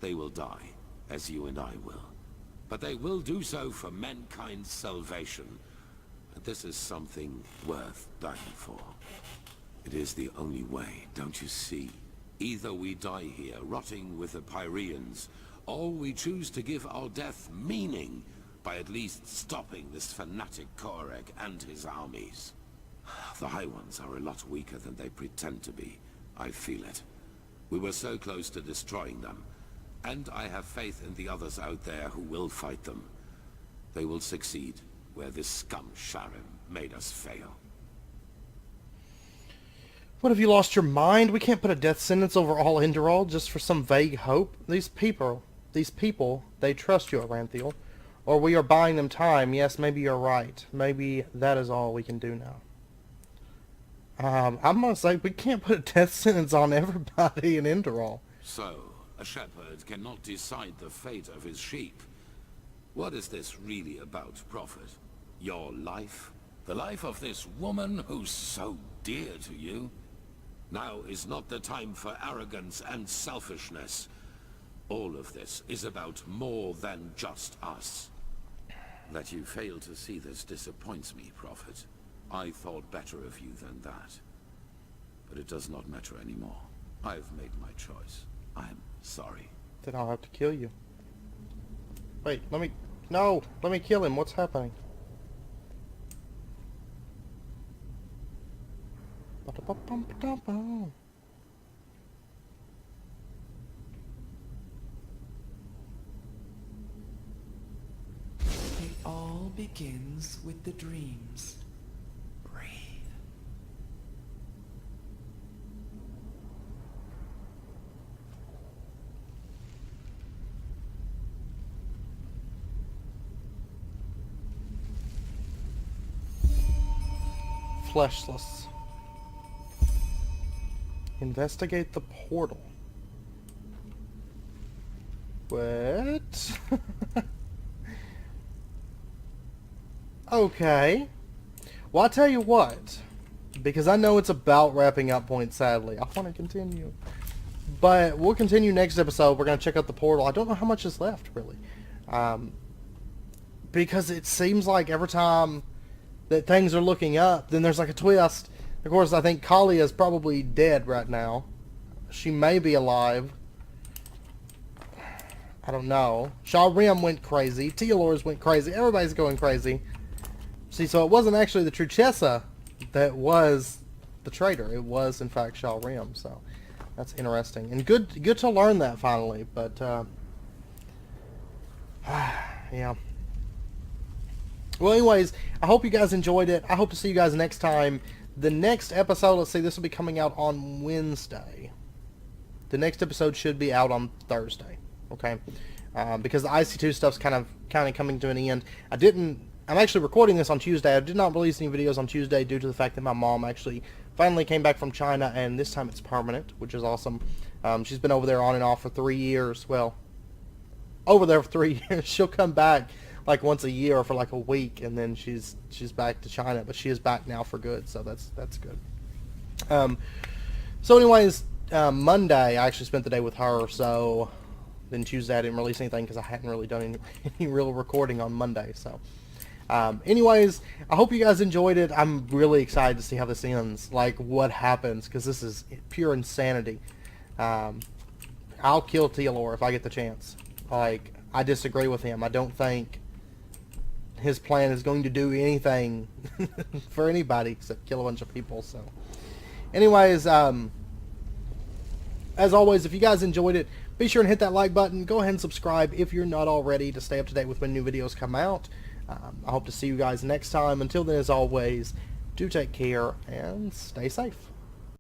Speaker 8: They will die, as you and I will. But they will do so for mankind's salvation. And this is something worth dying for. It is the only way, don't you see? Either we die here, rotting with the Pyreans, or we choose to give our death meaning by at least stopping this fanatic Koarek and his armies. The High Ones are a lot weaker than they pretend to be. I feel it. We were so close to destroying them. And I have faith in the others out there who will fight them. They will succeed, where this scum Skyrim made us fail.
Speaker 1: What, have you lost your mind? We can't put a death sentence over all Enderal just for some vague hope. These people, they trust you, Aranthiel. Or we are buying them time. Yes, maybe you're right. Maybe that is all we can do now. I'm gonna say we can't put a death sentence on everybody in Enderal.
Speaker 8: So, a shepherd cannot decide the fate of his sheep. What is this really about, Prophet? Your life? The life of this woman who's so dear to you? Now is not the time for arrogance and selfishness. All of this is about more than just us. That you fail to see this disappoints me, Prophet. I thought better of you than that. But it does not matter anymore. I've made my choice. I'm sorry.
Speaker 1: Then I'll have to kill you. Wait, let me kill him. What's happening?
Speaker 10: It all begins with the dreams. Breathe.
Speaker 1: Fleshless. Investigate the portal. What? Okay. Well, I'll tell you what. Because I know it's about wrapping up point, sadly. I want to continue. But we'll continue next episode. We're going to check out the portal. I don't know how much is left, really. Because it seems like every time that things are looking up, then there's like a twist. Of course, I think Kalia is probably dead right now. She may be alive. I don't know. Shalrim went crazy. Tealor's went crazy. Everybody's going crazy. See, so it wasn't actually the Truchessa that was the traitor. It was, in fact, Shalrim. So that's interesting. And good to learn that finally. But, yeah. Well, anyways, I hope you guys enjoyed it. I hope to see you guys next time. The next episode, let's see, this will be coming out on Wednesday. The next episode should be out on Thursday, okay? Because the IC2 stuff's kind of coming to an end. I'm actually recording this on Tuesday. I did not release any videos on Tuesday due to the fact that my mom actually finally came back from China, and this time it's permanent, which is awesome. She's been over there on and off for 3 years. Well, over there for 3 years. She'll come back like once a year for like a week, and then she's back to China. But she is back now for good, so that's good. So anyways, Monday I actually spent the day with her. So then Tuesday I didn't release anything because I hadn't really done any real recording on Monday. So anyways, I hope you guys enjoyed it. I'm really excited to see how this ends, like what happens, because this is pure insanity. I'll kill Tealor if I get the chance. Like, I disagree with him. I don't think his plan is going to do anything for anybody except kill a bunch of people. So anyways, as always, if you guys enjoyed it, be sure and hit that like button. Go ahead and subscribe if you're not already to stay up to date with when new videos come out. I hope to see you guys next time. Until then, as always, do take care and stay safe.